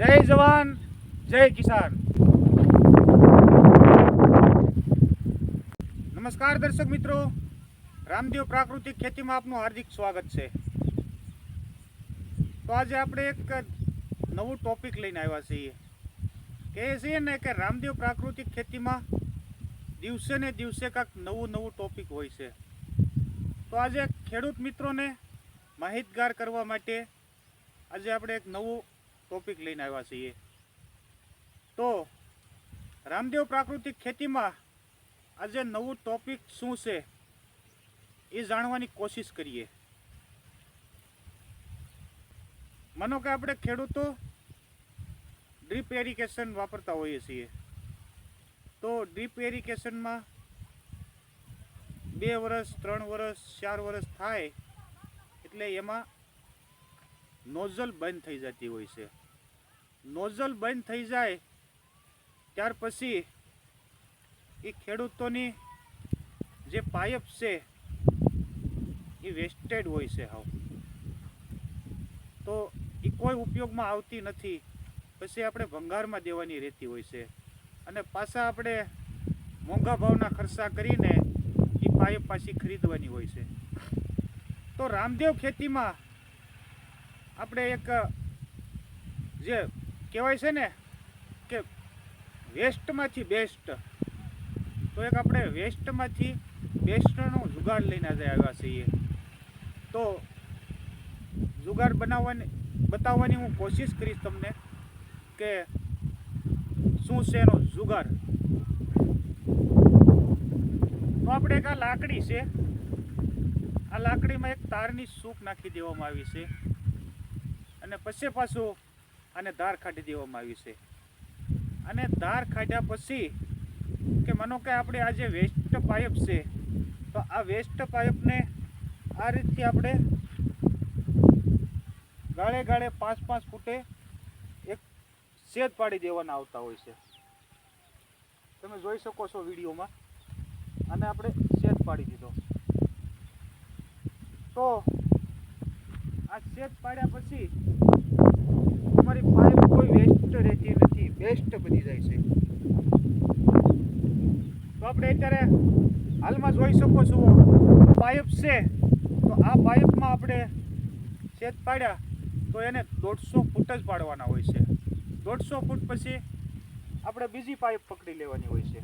જય જવાન જય કિસાન. નમસ્કાર દર્શક મિત્રો, રામદેવ પ્રાકૃતિક ખેતીમાં આપનું હાર્દિક સ્વાગત છે. તો આજે આપણે એક નવું ટોપિક લઈને આવ્યા છીએ. કહે છે ને કે રામદેવ પ્રાકૃતિક ખેતીમાં દિવસે ને દિવસે કાંઈક નવું ટોપિક હોય છે. તો આજે ખેડૂત મિત્રોને માહિતગાર કરવા માટે આજે આપણે એક નવું ટોપિક લઈને આવ્યા છીએ. તો રામદેવ પ્રાકૃતિક ખેતીમાં આજે નવું ટોપિક શું છે એ જાણવાની કોશિશ કરીએ. માનો કે આપણે ખેડૂતો ડ્રીપ એરિગેશન વાપરતા હોઈએ છીએ. તો ડ્રીપ એરિગેશનમાં 2 વર્ષ 3 વર્ષ 4 વર્ષ થાય એટલે એમાં નોઝલ બંધ થઈ જતી હોય છે. નોઝલ બંધ થઈ જાય ત્યાર પછી એ ખેડૂતોની જે પાઇપ છે એ વેસ્ટેડ હોય છે હાવ. તો એ કોઈ ઉપયોગમાં આવતી નથી. પછી આપણે ભંગારમાં દેવાની રહેતી હોય છે અને પાછા આપણે મોંઘા ભાવના ખર્ચા કરીને એ પાઇપ પાછી ખરીદવાની હોય છે. તો રામદેવ ખેતીમાં આપણે એક જે કહેવાય છે ને કે વેસ્ટમાંથી બેસ્ટ, તો એક આપણે વેસ્ટમાંથી બેસ્ટનો જુગાડ લઈને આવ્યા છીએ. તો જુગાડ બતાવવાની હું કોશિશ કરીશ તમને કે શું છે એનો જુગાડ. તો આપણે એક આ લાકડી છે, આ લાકડીમાં એક તારની સૂક નાખી દેવામાં આવી છે અને પછી પાછું આને ધાર કાઢી દેવામાં આવી છે. અને ધાર કાઢ્યા પછી કે માનો કે આપણે આ જે વેસ્ટ પાઇપ છે, તો આ વેસ્ટ પાઇપને આ રીતથી આપણે ગાળે 5-5 ફૂટે એક શેદ પાડી દેવાના આવતા હોય છે. તમે જોઈ શકો છો વિડીયોમાં. અને આપણે શેદ પાડી દીધો. તો આ શેદ પાડ્યા પછી તમારી પાઇપ કોઈ વેસ્ટ રહેતી નથી, બેસ્ટ બની જાય છે. તો આપણે અત્યારે હાલમાં જોઈ શકો છો પાઇપ છે. તો આ પાઇપમાં આપણે શેદ પાડ્યા તો એને 150 ફૂટ જ પાડવાના હોય છે. 150 ફૂટ પછી આપણે બીજી પાઇપ પકડી લેવાની હોય છે.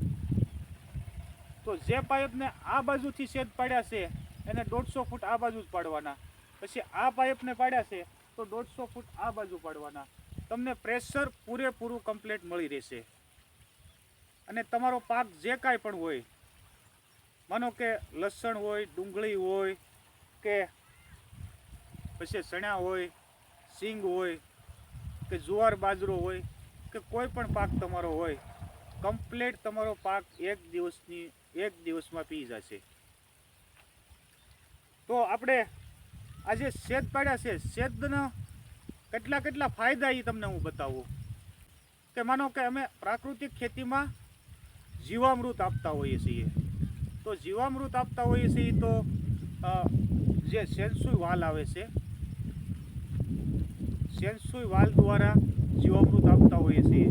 તો જે પાઇપને આ બાજુથી શેદ પાડ્યા છે એને 150 ફૂટ આ બાજુ જ પાડવાના. પછી આ પાઇપને પાડ્યા છે તો 150 ફૂટ આ બાજુ પાડવાના. તમને પ્રેશર પૂરેપૂરું કમ્પ્લીટ મળી રહેશે. અને તમારો પાક જે કાંઈ પણ હોય, માનો કે લસણ હોય, ડુંગળી હોય, કે પછી ચણા હોય, સિંગ હોય, કે જુવાર બાજરો હોય, કે કોઈ પણ પાક તમારો હોય, કમ્પ્લીટ તમારો પાક એક દિવસમાં પી જશે. તો આપણે આજે શેદ પાડ્યા છે, શેદના કેટલા ફાયદા એ તમને હું બતાવું. કે માનો કે અમે પ્રાકૃતિક ખેતીમાં જીવામૃત આપતા હોઈએ છીએ. તો જીવામૃત આપતા હોઈએ છીએ તો જે સેન્સુઈ વાલ આવે છે, સેન્સુઈ વાલ દ્વારા જીવામૃત આપતા હોઈએ છીએ.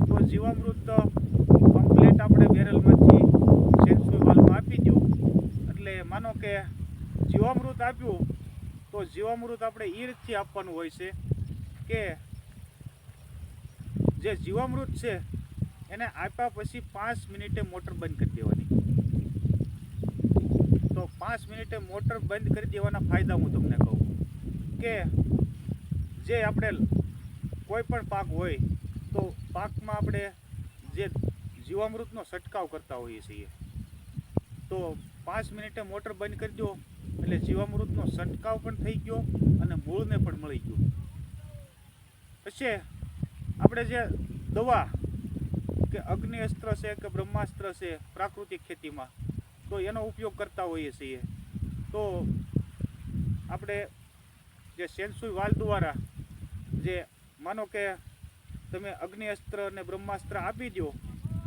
તો જીવામૃત કમ્પ્લીટ આપણે બેરલમાંથી સેન્સુઈ વાલમાં આપી દો એટલે માનો કે જીવામૃત આપ્યું તો જીવામૃત આપણે એ રીતથી આપવાનું હોય છે કે જે જીવામૃત છે એને આપ્યા પછી 5 મિનિટે મોટર બંધ કરી દેવાની. તો 5 મિનિટે મોટર બંધ કરી દેવાના ફાયદા હું તમને કહું કે જે આપણે કોઈ પણ પાક હોય તો પાકમાં આપણે જે જીવામૃતનો છંટકાવ કરતા હોઈએ છીએ. તો 5 મિનિટે મોટર બંધ કરી દો એટલે જીવામૃતનો છંટકાવ પણ થઈ ગયો અને મૂળને પણ મળી ગયું. પછી આપણે જે દવા કે અગ્નિ અસ્ત્ર છે કે બ્રહ્માસ્ત્ર છે પ્રાકૃતિક ખેતીમાં, તો એનો ઉપયોગ કરતા હોઈએ છીએ. તો આપણે જે સેન્સુઈ વાલ દ્વારા જે માનો કે તમે અગ્નિ અસ્ત્ર અને બ્રહ્માસ્ત્ર આપી દો,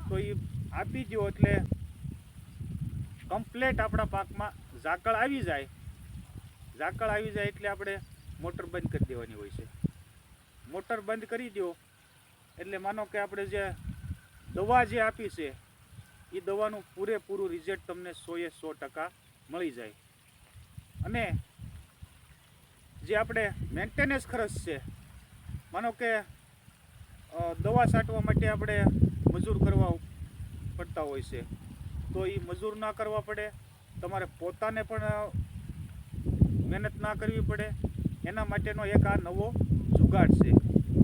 તો એ આપી દો એટલે કમ્પ્લીટ આપણા પાકમાં ઝાકળ આવી જાય. ઝાકળ આવી જાય એટલે આપણે મોટર બંધ કરી દેવાની હોય છે. મોટર બંધ કરી દો એટલે માનો કે આપણે જે દવા જે આપી છે એ દવાનું પૂરેપૂરું રિઝલ્ટ તમને 100% મળી જાય. અને જે આપણે મેન્ટેનન્સ ખર્ચ છે, માનો કે દવા છાંટવા માટે આપણે મજૂર કરવા પડતા હોય છે, તો એ મજૂર ના કરવા પડે, તમારે પોતાને પણ મહેનત ના કરવી પડે. એના માટેનો એક આ નવો જુગાડ છે.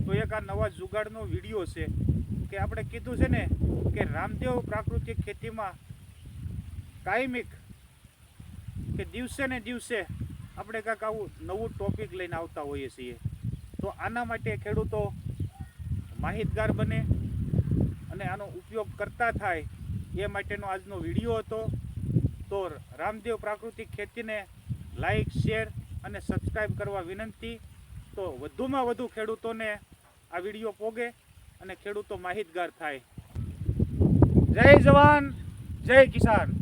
તો એક આ નવા જુગાડનો વિડીયો છે કે આપણે કીધું છે ને કે રામદેવ પ્રાકૃતિક ખેતીમાં કાયમિક કે દિવસે ને દિવસે આપણે કાંઈક આવું નવું ટોપિક લઈને આવતા હોઈએ છીએ. તો આના માટે ખેડૂતો માહિતગાર બને અને આનો ઉપયોગ કરતા થાય એ માટેનો આજનો વિડીયો હતો. તો રામદેવ પ્રાકૃતિક ખેતીને લાઈક, શેર અને સબસ્ક્રાઈબ કરવા વિનંતી. તો વધુમાં વધુ ખેડૂતોને આ વિડીયો પોગે અને ખેડૂતો માહિતગાર થાય. જય જવાન, જય કિસાન.